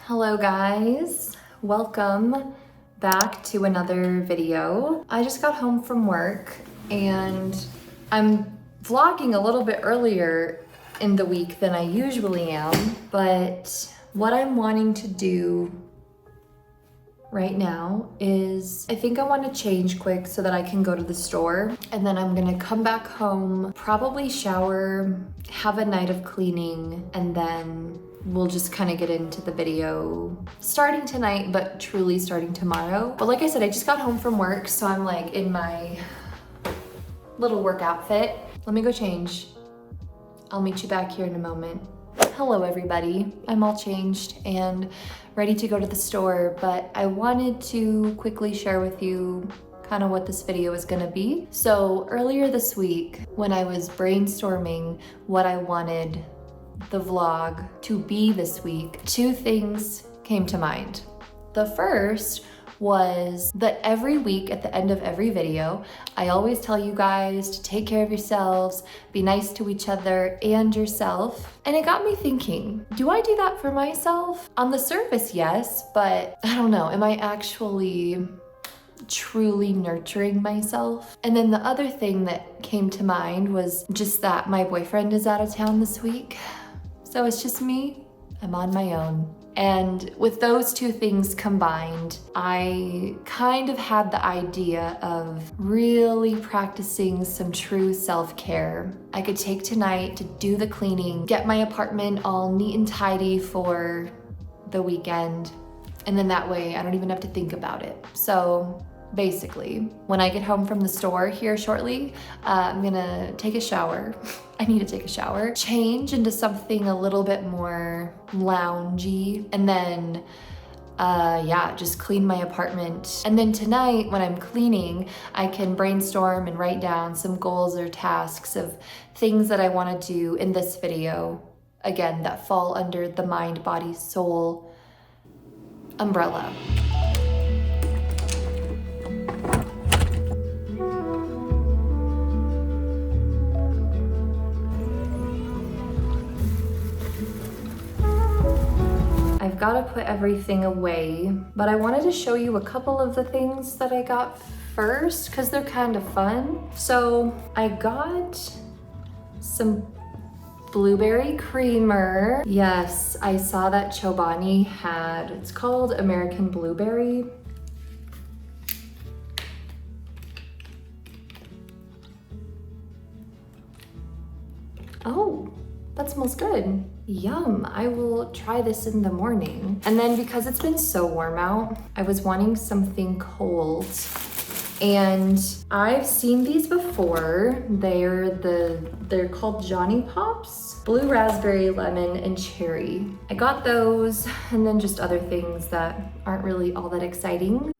Hello guys, welcome back to another video. I just got home from work and I'm vlogging a little bit earlier in the week than I usually am, but what I'm wanting to do right now is I think I want to change quick so that I can go to the store, and then I'm gonna come back home, probably shower, have a night of cleaning, and then we'll just kind of get into the video starting tonight, but truly starting tomorrow. But like I said, I just got home from work, so I'm like in my little work outfit. Let me go change. I'll meet you back here in a moment. Hello everybody, I'm all changed and ready to go to the store, but I wanted to quickly share with you kind of what this video is gonna be. So earlier this week, when I was brainstorming what I wanted the vlog to be this week, two things came to mind. The first was that every week at the end of every video, I always tell you guys to take care of yourselves, be nice to each other and yourself. And it got me thinking, do I do that for myself? On the surface, yes, but I don't know, am I actually truly nurturing myself? And then the other thing that came to mind was just that my boyfriend is out of town this week. So it's just me, I'm on my own. And with those two things combined, I kind of had the idea of really practicing some true self-care. I could take tonight to do the cleaning, get my apartment all neat and tidy for the weekend, and then that way I don't even have to think about it. So basically, when I get home from the store here shortly, I'm gonna take a shower. I need to take a shower, change into something a little bit more loungy, and then just clean my apartment. And then tonight when I'm cleaning, I can brainstorm and write down some goals or tasks of things that I want to do in this video, again, that fall under the mind, body, soul umbrella. I've got to put everything away, but I wanted to show you a couple of the things that I got first because they're kind of fun. So I got some blueberry creamer. Yes, I saw that Chobani had, it's called American Blueberry. Oh, that smells good. Yum, I will try this in the morning. And then because it's been so warm out, I was wanting something cold. And I've seen these before. They're called Johnny Pops. Blue raspberry, lemon, and cherry. I got those, and then just other things that aren't really all that exciting.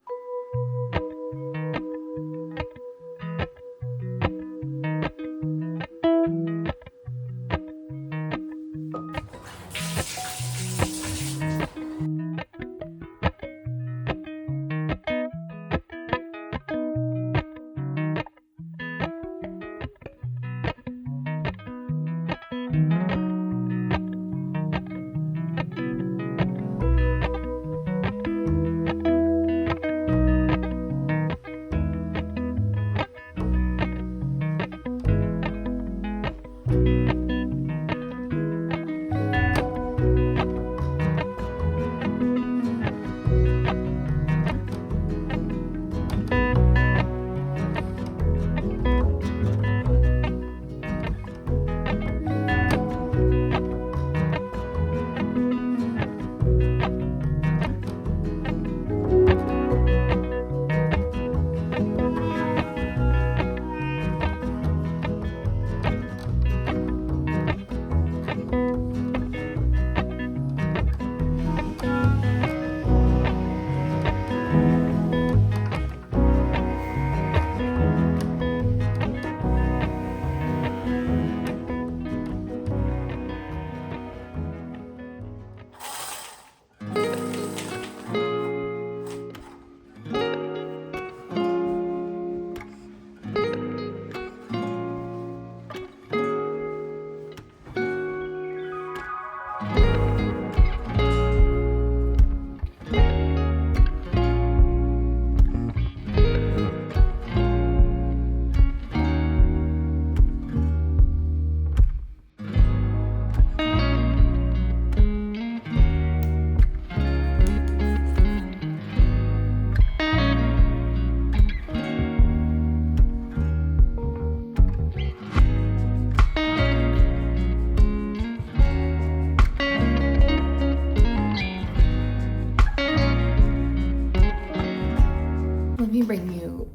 me bring you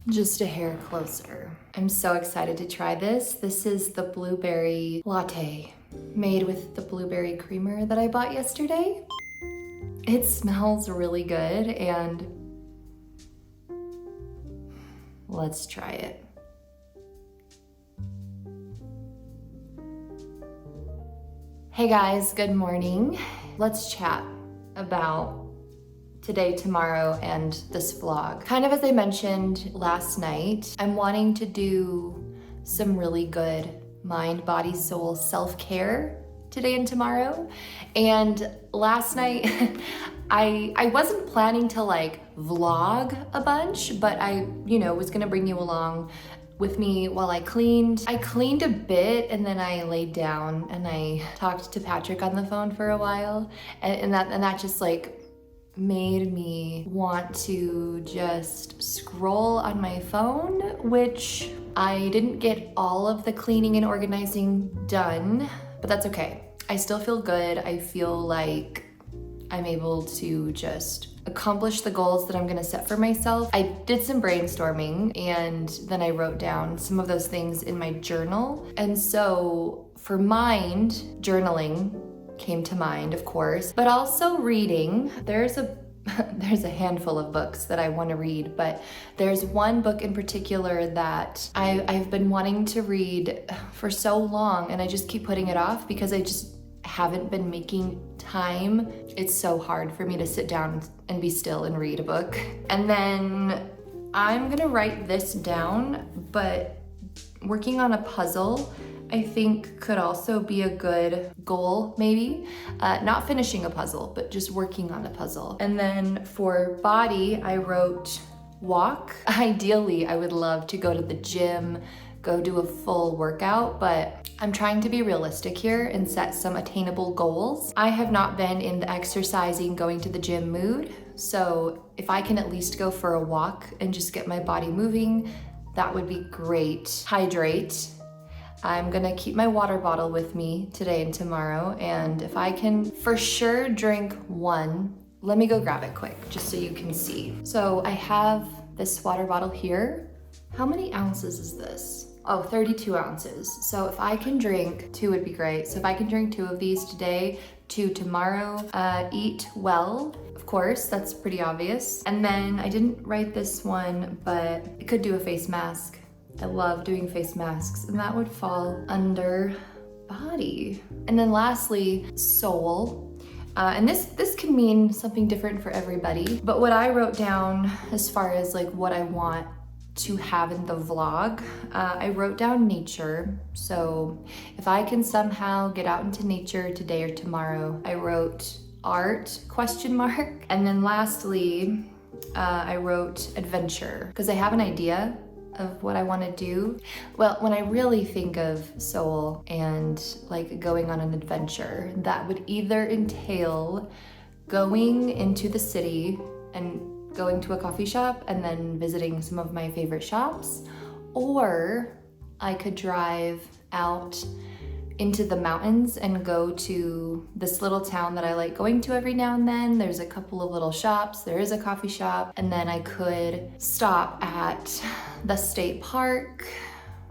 just a hair closer. I'm so excited to try this. This is the blueberry latte made with the blueberry creamer that I bought yesterday. It smells really good and let's try it. Hey guys, good morning. Let's chat about today, tomorrow, and this vlog. Kind of as I mentioned last night, I'm wanting to do some really good mind, body, soul self-care today and tomorrow. And last night, I wasn't planning to like vlog a bunch, but I, was gonna bring you along with me while I cleaned. I cleaned a bit and then I laid down and I talked to Patrick on the phone for a while. And that just like made me want to just scroll on my phone, which I didn't get all of the cleaning and organizing done, but that's okay. I still feel good. I feel like I'm able to just accomplish the goals that I'm gonna set for myself. I did some brainstorming and then I wrote down some of those things in my journal. And so for mind, journaling came to mind, of course, but also reading. There's a handful of books that I want to read, but there's one book in particular that I've been wanting to read for so long and I just keep putting it off because I just haven't been making time. It's so hard for me to sit down and be still and read a book. And then I'm gonna write this down, but working on a puzzle I think could also be a good goal, maybe. Not finishing a puzzle, but just working on a puzzle. And then for body, I wrote walk. Ideally, I would love to go to the gym, go do a full workout, but I'm trying to be realistic here and set some attainable goals. I have not been in the exercising, going to the gym mood, so if I can at least go for a walk and just get my body moving, that would be great. Hydrate. I'm gonna keep my water bottle with me today and tomorrow, and if I can for sure drink one, let me go grab it quick, just so you can see. So I have this water bottle here. How many ounces is this? Oh, 32 ounces. So if I can drink 2 would be great. So if I can drink 2 of these today, 2 tomorrow, eat well, of course, that's pretty obvious. And then I didn't write this one, but I could do a face mask. I love doing face masks, and that would fall under body. And then lastly, soul. And this can mean something different for everybody, but what I wrote down as far as like what I want to have in the vlog, I wrote down nature. So if I can somehow get out into nature today or tomorrow, I wrote art, ? And then lastly, I wrote adventure, because I have an idea of what I want to do. Well, when I really think of soul and like going on an adventure, that would either entail going into the city and going to a coffee shop and then visiting some of my favorite shops, or I could drive out into the mountains and go to this little town that I like going to every now and then. There's a couple of little shops, there is a coffee shop, and then I could stop at the state park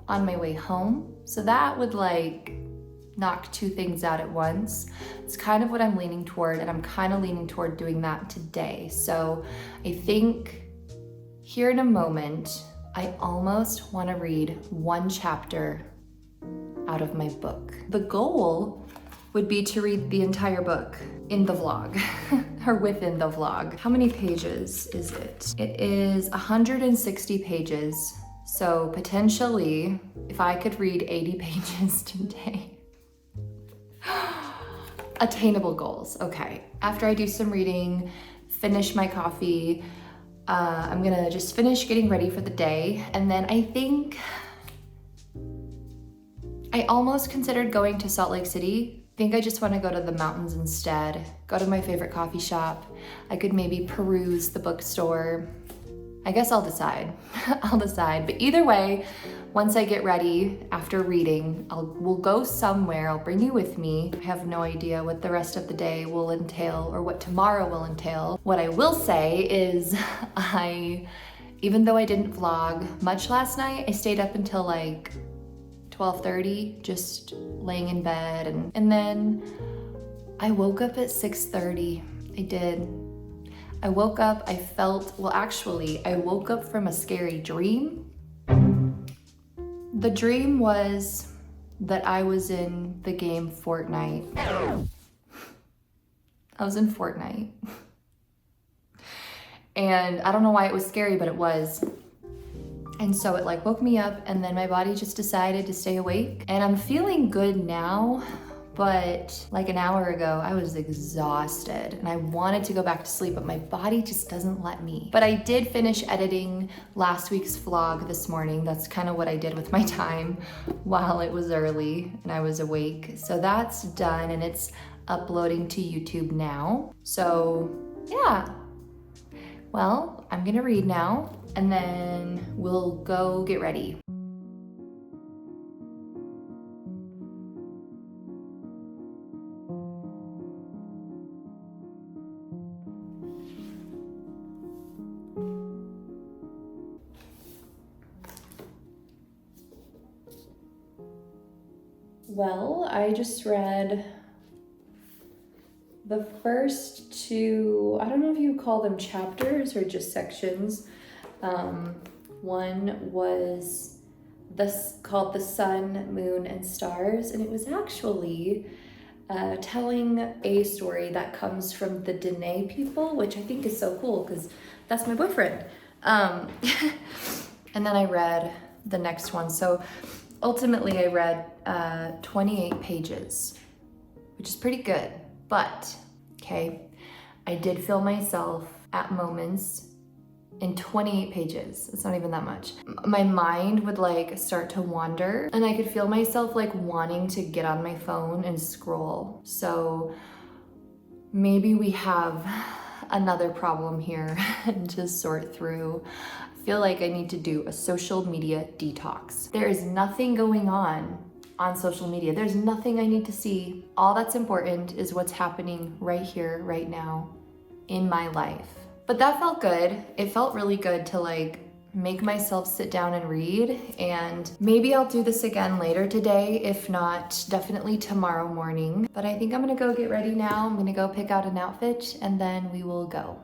on my way home. So that would like knock 2 things out at once. It's kind of what I'm leaning toward, and I'm kind of leaning toward doing that today. So I think here in a moment, I almost want to read 1 chapter out of my book. The goal would be to read the entire book in the vlog or within the vlog. How many pages is it? It is 160 pages. So potentially, if I could read 80 pages today, attainable goals. Okay, after I do some reading, finish my coffee, I'm gonna just finish getting ready for the day. And then I think I almost considered going to Salt Lake City. I think I just want to go to the mountains instead, go to my favorite coffee shop. I could maybe peruse the bookstore. I guess I'll decide. I'll decide. But either way, once I get ready after reading, we'll go somewhere. I'll bring you with me. I have no idea what the rest of the day will entail or what tomorrow will entail. What I will say is I Even though I didn't vlog much last night, I stayed up until like 12:30, just laying in bed, and then I woke up at 6:30. I did. I woke up, I felt, well actually, I woke up from a scary dream. The dream was that I was in the game Fortnite. I was in Fortnite. And I don't know why it was scary, but it was. And so it like woke me up, and then my body just decided to stay awake. And I'm feeling good now, but like an hour ago, I was exhausted and I wanted to go back to sleep, but my body just doesn't let me. But I did finish editing last week's vlog this morning. That's kind of what I did with my time while it was early and I was awake. So that's done and it's uploading to YouTube now. So yeah. Well, I'm gonna read now and then we'll go get ready. Well, I just read the first two, I don't know if you call them chapters or just sections. One was called The Sun, Moon, and Stars, and it was actually telling a story that comes from the Dene people, which I think is so cool because that's my boyfriend. And then I read the next one. So ultimately I read 28 pages, which is pretty good, but okay, I did feel myself at moments in 28 pages. It's not even that much. My mind would like start to wander and I could feel myself like wanting to get on my phone and scroll. So maybe we have another problem here to sort through. I feel like I need to do a social media detox. There is nothing going on social media. There's nothing I need to see. All that's important is what's happening right here, right now in my life. But that felt good. It felt really good to like make myself sit down and read, and maybe I'll do this again later today. If not, definitely tomorrow morning. But I think I'm gonna go get ready now. I'm gonna go pick out an outfit and then we will go.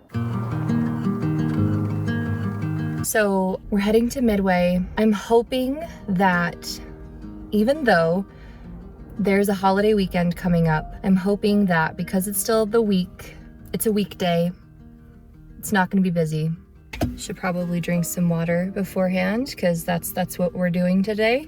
So we're heading to Midway. I'm hoping that even though there's a holiday weekend coming up, I'm hoping that because it's still the week, it's a weekday, it's not gonna be busy. Should probably drink some water beforehand because that's what we're doing today.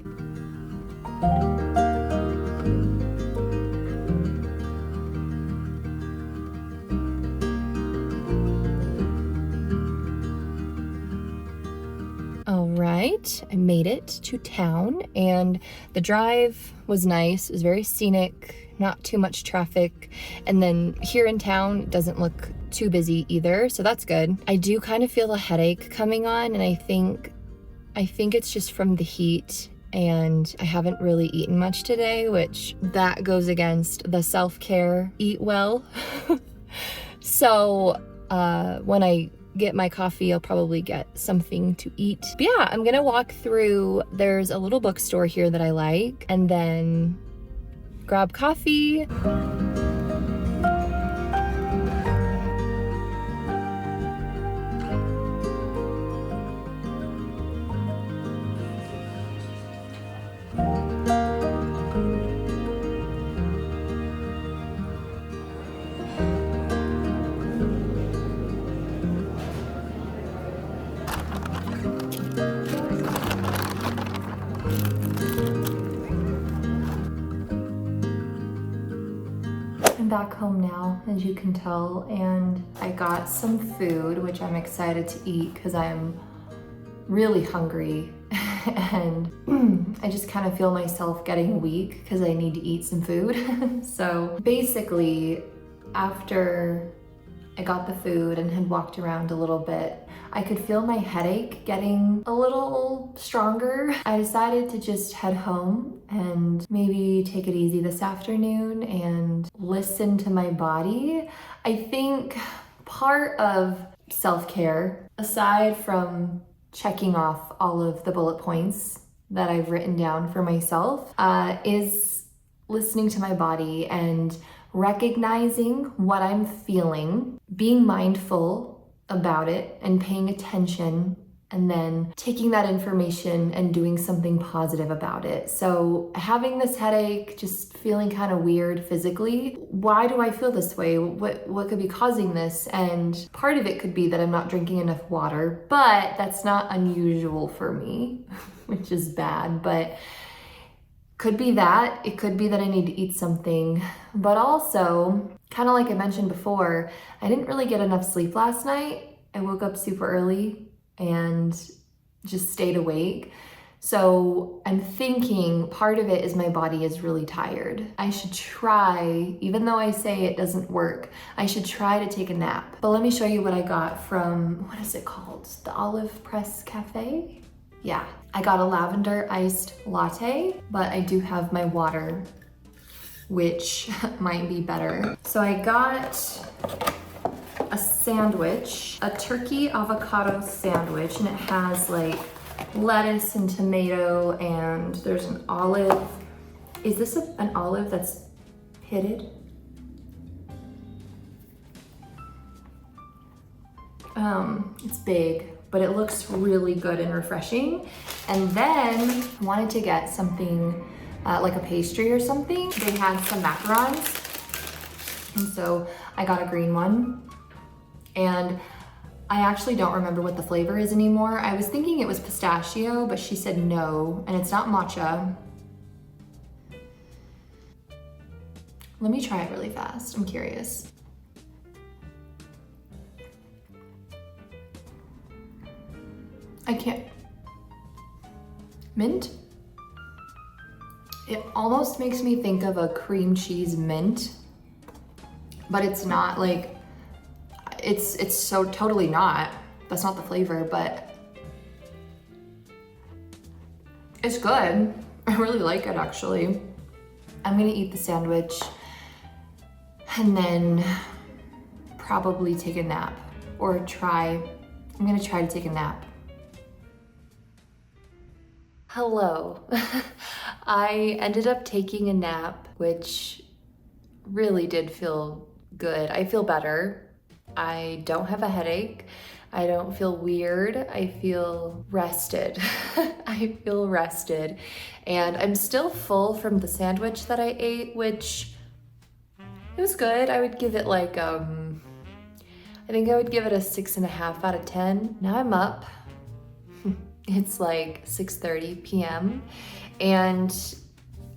All right, I made it to town and the drive was nice. It was very scenic, not too much traffic. And then here in town, it doesn't look too busy either, so that's good. I do kind of feel a headache coming on, and I think it's just from the heat, and I haven't really eaten much today, which that goes against the self-care, eat well. So when I get my coffee, I'll probably get something to eat. But yeah, I'm gonna walk through, there's a little bookstore here that I like, and then grab coffee. Back home now, as you can tell, and I got some food, which I'm excited to eat because I'm really hungry and I just kind of feel myself getting weak because I need to eat some food. So basically, after I got the food and had walked around a little bit, I could feel my headache getting a little stronger. I decided to just head home and maybe take it easy this afternoon and listen to my body. I think part of self-care, aside from checking off all of the bullet points that I've written down for myself, is listening to my body and recognizing what I'm feeling, being mindful about it and paying attention, and then taking that information and doing something positive about it. So having this headache, just feeling kind of weird physically, why do I feel this way? What could be causing this? And part of it could be that I'm not drinking enough water, but that's not unusual for me, which is bad, but could be that. It could be that I need to eat something, but also, kind of like I mentioned before, I didn't really get enough sleep last night. I woke up super early and just stayed awake. So I'm thinking part of it is my body is really tired. I should try, even though I say it doesn't work, I should try to take a nap. But let me show you what I got from, what is it called? The Olive Press Cafe? Yeah, I got a lavender iced latte, but I do have my water, which might be better. So I got a sandwich, a turkey avocado sandwich, and it has like lettuce and tomato, and there's an olive. Is this an olive that's pitted? It's big, but it looks really good and refreshing. And then I wanted to get something like a pastry or something. They had some macarons, and so I got a green one. And I actually don't remember what the flavor is anymore. I was thinking it was pistachio, but she said no, and it's not matcha. Let me try it really fast. I'm curious. I can't. Mint? It almost makes me think of a cream cheese mint, but it's not like, it's so totally not. That's not the flavor, but it's good. I really like it actually. I'm gonna eat the sandwich and then probably take a nap or I'm gonna try to take a nap. Hello. I ended up taking a nap, which really did feel good. I feel better. I don't have a headache. I don't feel weird. I feel rested. I feel rested. And I'm still full from the sandwich that I ate, which it was good. I would give it like, I think I would give it a 6.5 out of 10. Now I'm up. It's like 6:30 p.m. and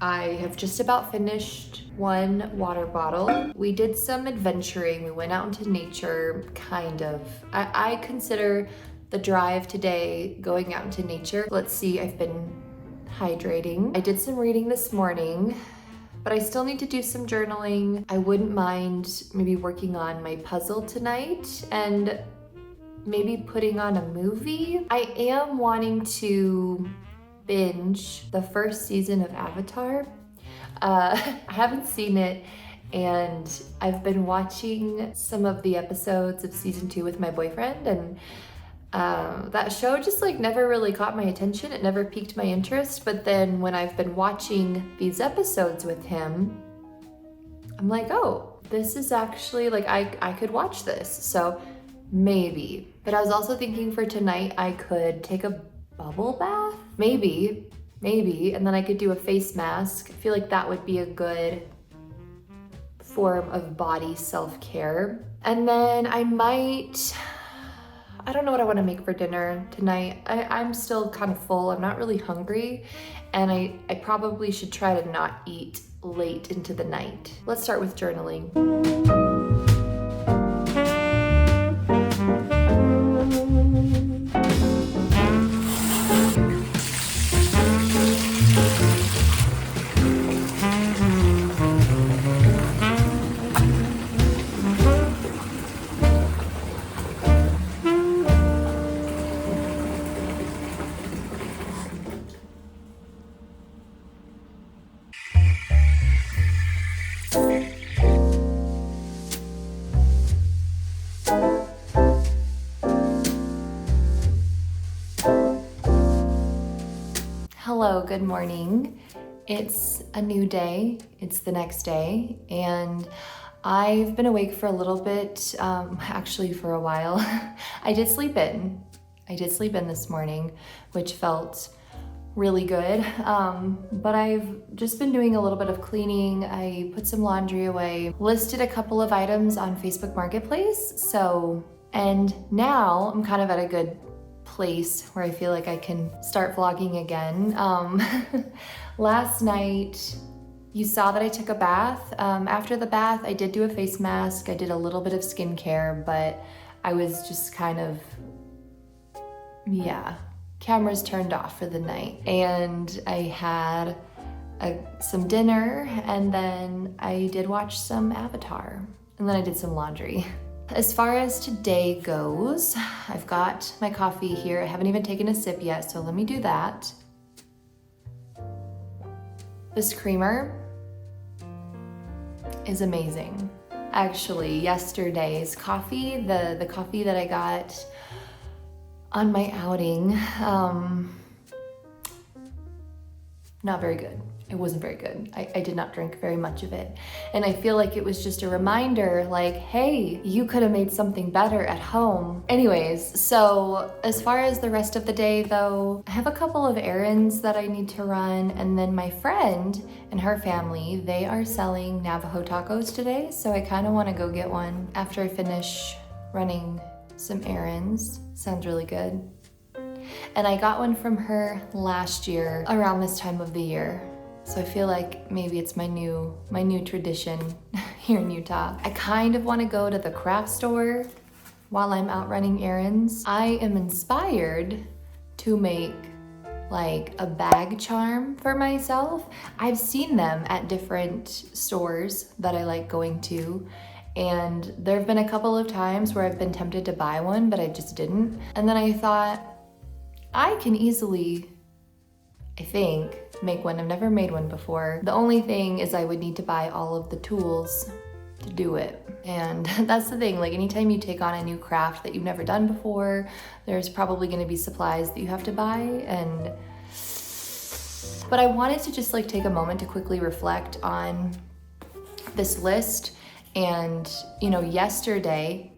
I have just about finished one water bottle. We did some adventuring. We went out into nature, kind of. I consider the drive today going out into nature. Let's see, I've been hydrating. I did some reading this morning, but I still need to do some journaling. I wouldn't mind maybe working on my puzzle tonight and maybe putting on a movie. I am wanting to binge the first season of Avatar. I haven't seen it, and I've been watching some of the episodes of season 2 with my boyfriend, and that show just like never really caught my attention. It never piqued my interest, but then when I've been watching these episodes with him, I'm like, oh, this is actually like, I could watch this. So maybe. But I was also thinking for tonight I could take a bubble bath, maybe, and then I could do a face mask. I feel like that would be a good form of body self-care. And then I don't know what I want to make for dinner tonight. I'm still kind of full. I'm not really hungry, and I probably should try to not eat late into the night. Let's start with journaling. Hello, good morning. It's a new day, it's the next day, and I've been awake for a little bit, actually for a while. I did sleep in this morning, which felt really good, but I've just been doing a little bit of cleaning. I put some laundry away, listed a couple of items on Facebook Marketplace, and now I'm kind of at a good place where I feel like I can start vlogging again. Last night, you saw that I took a bath. After the bath, I did do a face mask. I did a little bit of skincare, but I was just kind of, cameras turned off for the night. And I had some dinner, and then I did watch some Avatar, and then I did some laundry. As far as today goes, I've got my coffee here. I haven't even taken a sip yet, so let me do that. This creamer is amazing. Actually, yesterday's coffee, the coffee that I got on my outing, not very good. It wasn't very good. I did not drink very much of it. And I feel like it was just a reminder, like, hey, you could have made something better at home. Anyways, so as far as the rest of the day though, I have a couple of errands that I need to run, and then my friend and her family, they are selling Navajo tacos today, so I kind of want to go get one after I finish running some errands. Sounds really good. And I got one from her last year around this time of the year. So I feel like maybe it's my new tradition here in Utah. I kind of want to go to the craft store while I'm out running errands. I am inspired to make like a bag charm for myself. I've seen them at different stores that I like going to, and there have been a couple of times where I've been tempted to buy one, but I just didn't. And then I thought, I can easily, I think, make one. I've never made one before. The only thing is I would need to buy all of the tools to do it. And that's the thing, like anytime you take on a new craft that you've never done before, there's probably gonna be supplies that you have to buy. But I wanted to just like take a moment to quickly reflect on this list. And you know, yesterday,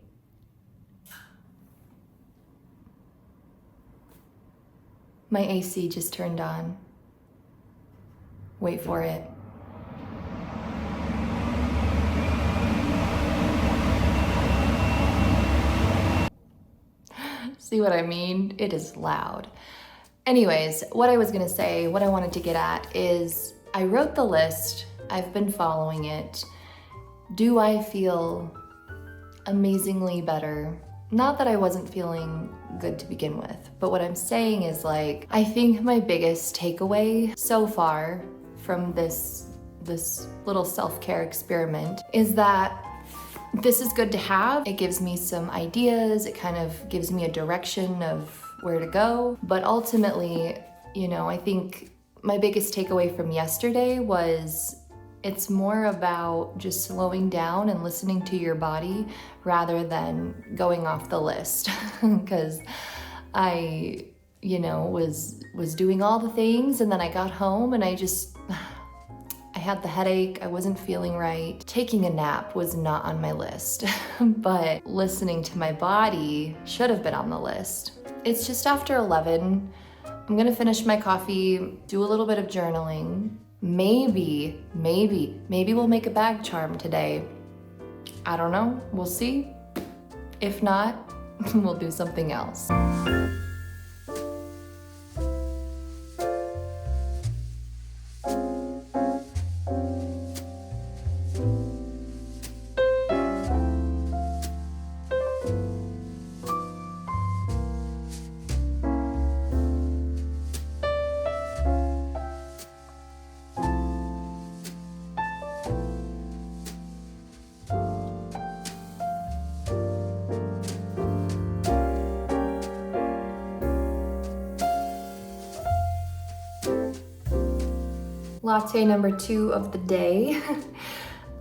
my AC just turned on. Wait for it. See what I mean? It is loud. Anyways, what I was gonna say, what I wanted to get at is I wrote the list, I've been following it. Do I feel amazingly better? Not that I wasn't feeling good to begin with, but what I'm saying is like, I think my biggest takeaway so far from this little self-care experiment is that this is good to have. It gives me some ideas, it kind of gives me a direction of where to go, but ultimately, you know, I think my biggest takeaway from yesterday was it's more about just slowing down and listening to your body rather than going off the list. Because I, you know, was doing all the things, and then I got home and I had the headache, I wasn't feeling right. Taking a nap was not on my list, but listening to my body should have been on the list. It's just after 11. I'm gonna finish my coffee, do a little bit of journaling. Maybe we'll make a bag charm today. I don't know, we'll see. If not, we'll do something else. Latte number 2 of the day.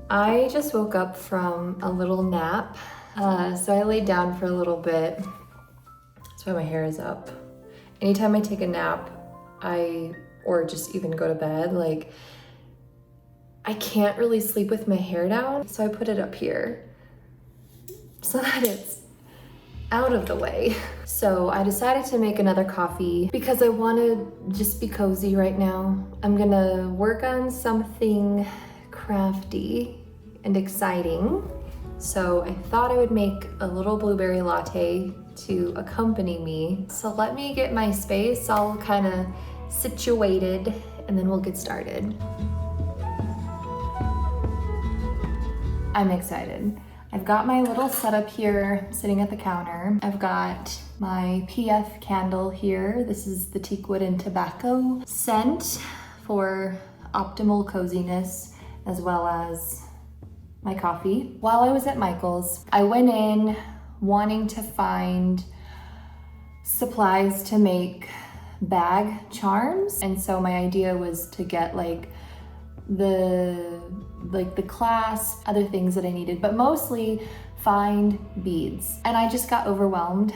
I just woke up from a little nap, so I laid down for a little bit. That's why my hair is up. Anytime I take a nap, I or just even go to bed, like I can't really sleep with my hair down. So I put it up here so that it's out of the way. So I decided to make another coffee because I want to just be cozy right now. I'm gonna work on something crafty and exciting. So I thought I would make a little blueberry latte to accompany me. So let me get my space all kind of situated and then we'll get started. I'm excited. I've got my little setup here sitting at the counter. I've got my PF candle here. This is the teakwood and tobacco scent for optimal coziness, as well as my coffee. While I was at Michael's, I went in wanting to find supplies to make bag charms. And so my idea was to get like the clasp, other things that I needed, but mostly find beads. And I just got overwhelmed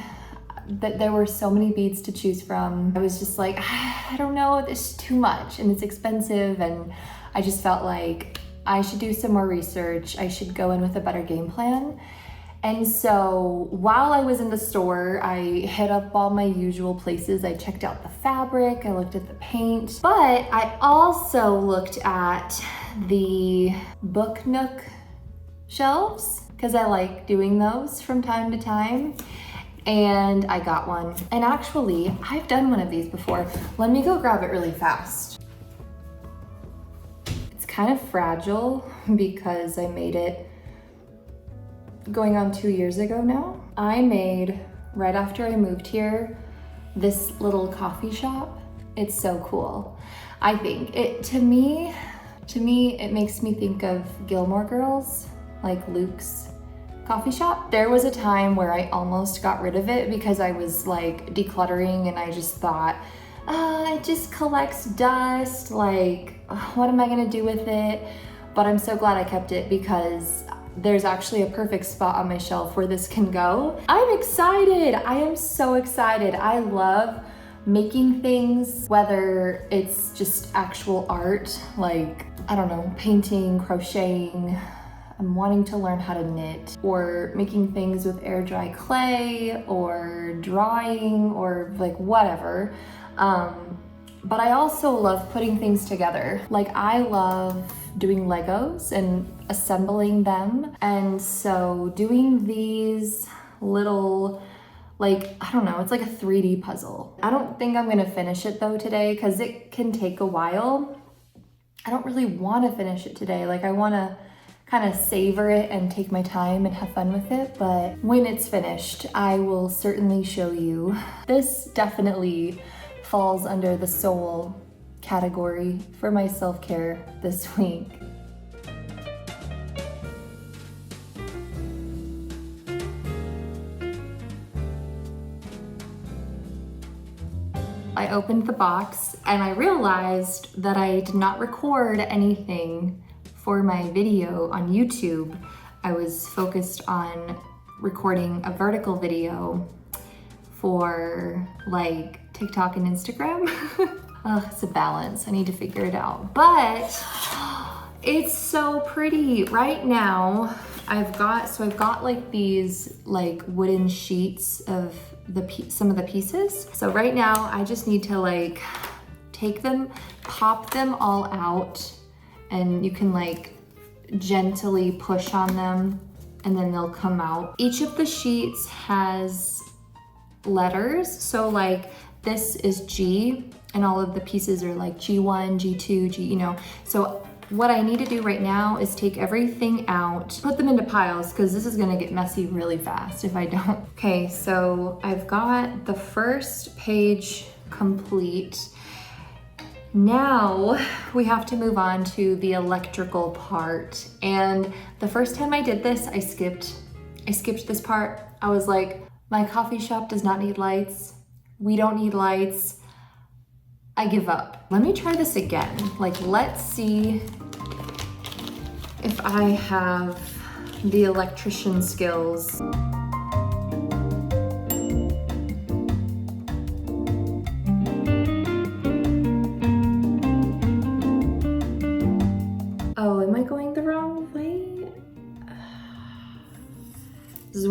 that there were so many beads to choose from. I was just like, I don't know, this is too much and it's expensive. And I just felt like I should do some more research. I should go in with a better game plan. And so while I was in the store, I hit up all my usual places. I checked out the fabric, I looked at the paint, but I also looked at the Book Nook shelves because I like doing those from time to time. And I got one. And actually, I've done one of these before. Let me go grab it really fast. It's kind of fragile because I made it going on 2 years ago now. I made, right after I moved here, this little coffee shop. It's so cool. I think to me, it makes me think of Gilmore Girls, like Luke's coffee shop. There was a time where I almost got rid of it because I was like decluttering and I just thought, it just collects dust, like, what am I gonna do with it? But I'm so glad I kept it because there's actually a perfect spot on my shelf where this can go. I'm excited. I am so excited. I love making things, whether it's just actual art, like, I don't know, painting, crocheting. I'm wanting to learn how to knit, or making things with air dry clay, or drawing, or like whatever. But I also love putting things together. Like I love doing Legos and assembling them. And so doing these little, like, I don't know, it's like a 3D puzzle. I don't think I'm gonna finish it though today because it can take a while. I don't really wanna finish it today. Like I wanna kind of savor it and take my time and have fun with it. But when it's finished, I will certainly show you. This definitely falls under the soul category for my self-care this week. I opened the box and I realized that I did not record anything for my video on YouTube. I was focused on recording a vertical video for like TikTok and Instagram. It's a balance. I need to figure it out. But it's so pretty. Right now, I've got like these like wooden sheets of some of the pieces. So right now, I just need to like take them, pop them all out, and you can like gently push on them and then they'll come out. Each of the sheets has letters. So like this is G and all of the pieces are like G1, G2, G, you know. So what I need to do right now is take everything out, put them into piles because this is gonna get messy really fast if I don't. Okay, so I've got the first page complete. Now we have to move on to the electrical part. And the first time I did this, I skipped this part. I was like, my coffee shop does not need lights. We don't need lights. I give up. Let me try this again. Like, let's see if I have the electrician skills.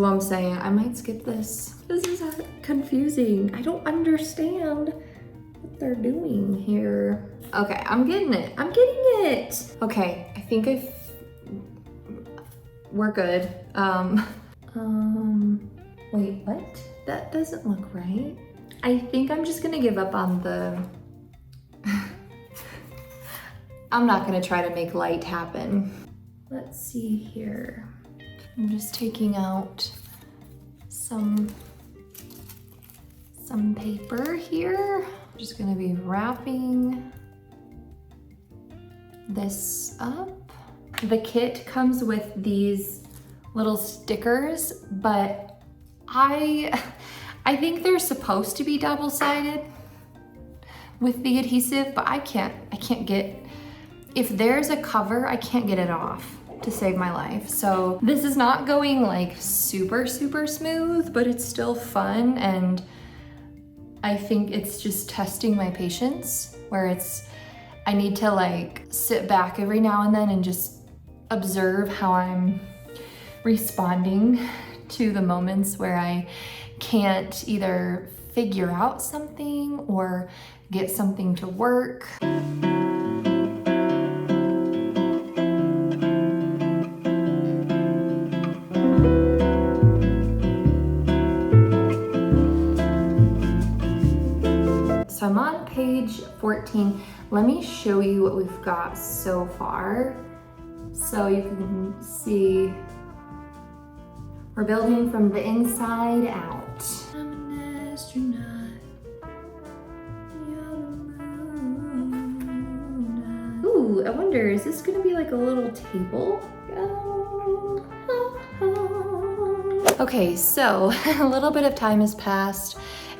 what I'm saying. I might skip this. This is confusing. I don't understand what they're doing here. Okay, I'm getting it. I'm getting it. Okay, I think we're good. Wait, what? That doesn't look right. I think I'm just gonna give up on the, I'm not gonna try to make light happen. Let's see here. I'm just taking out some paper here. I'm just gonna be wrapping this up. The kit comes with these little stickers, but I think they're supposed to be double-sided with the adhesive, but I can't get, if there's a cover, I can't get it off to save my life. So this is not going like super smooth, but it's still fun, and I think it's just testing my patience, where I need to like sit back every now and then and just observe how I'm responding to the moments where I can't either figure out something or get something to work. So I'm on page 14. Let me show you what we've got so far. So you can see we're building from the inside out. I'm an astronaut. Ooh, I wonder, is this gonna be like a little table? Okay, so a little bit of time has passed,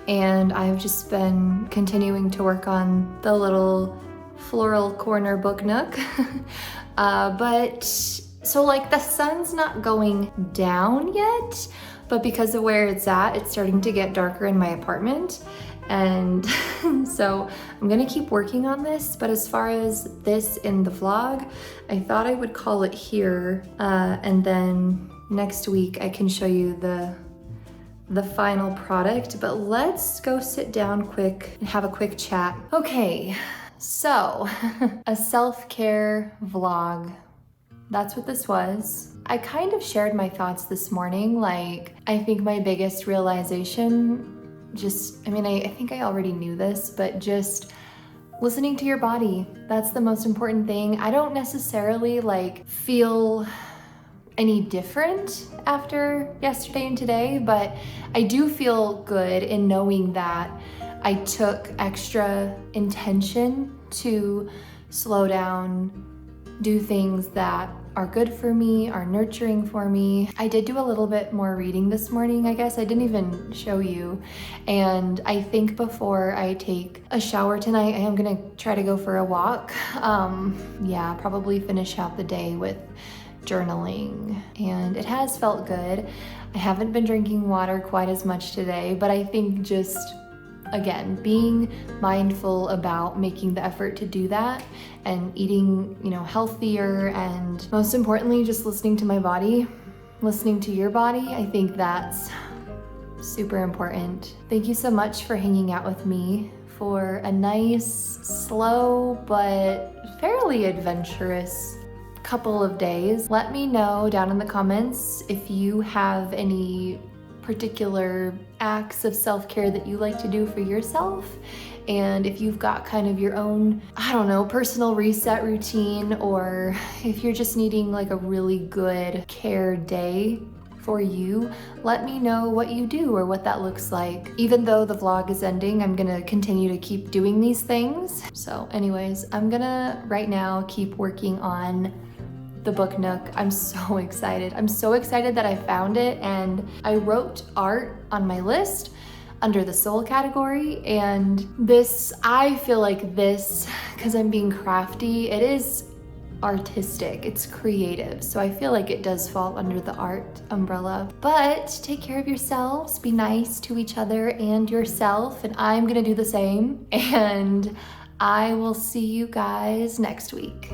and I've just been continuing to work on the little floral corner book nook. So like the sun's not going down yet, but because of where it's at, it's starting to get darker in my apartment. And so I'm gonna keep working on this, but as far as this in the vlog, I thought I would call it here, and then next week I can show you the final product. But let's go sit down quick and have a quick chat. Okay, so a self-care vlog. That's what this was. I kind of shared my thoughts this morning. Like, I think my biggest realization, I think I already knew this, but just listening to your body. That's the most important thing. I don't necessarily like feel any different after yesterday and today, but I do feel good in knowing that I took extra intention to slow down, do things that are good for me, are nurturing for me. I did do a little bit more reading this morning, I guess. I didn't even show you. And I think before I take a shower tonight, I am gonna try to go for a walk. Yeah, probably finish out the day with journaling. And it has felt good. I haven't been drinking water quite as much today, but I think just, again, being mindful about making the effort to do that and eating, healthier, and most importantly, just listening to my body, listening to your body. I think that's super important. Thank you so much for hanging out with me for a nice, slow, but fairly adventurous couple of days. Let me know down in the comments if you have any particular acts of self-care that you like to do for yourself, and if you've got kind of your own, personal reset routine, or if you're just needing like a really good care day for you, let me know what you do or what that looks like. Even though the vlog is ending, I'm gonna continue to keep doing these things. So anyways, I'm gonna right now keep working on the book nook. I'm so excited. I'm so excited that I found it, and I wrote art on my list under the soul category, and I feel like this, because I'm being crafty, it is artistic, it's creative, so I feel like it does fall under the art umbrella. But take care of yourselves, be nice to each other and yourself, and I'm gonna do the same, and I will see you guys next week.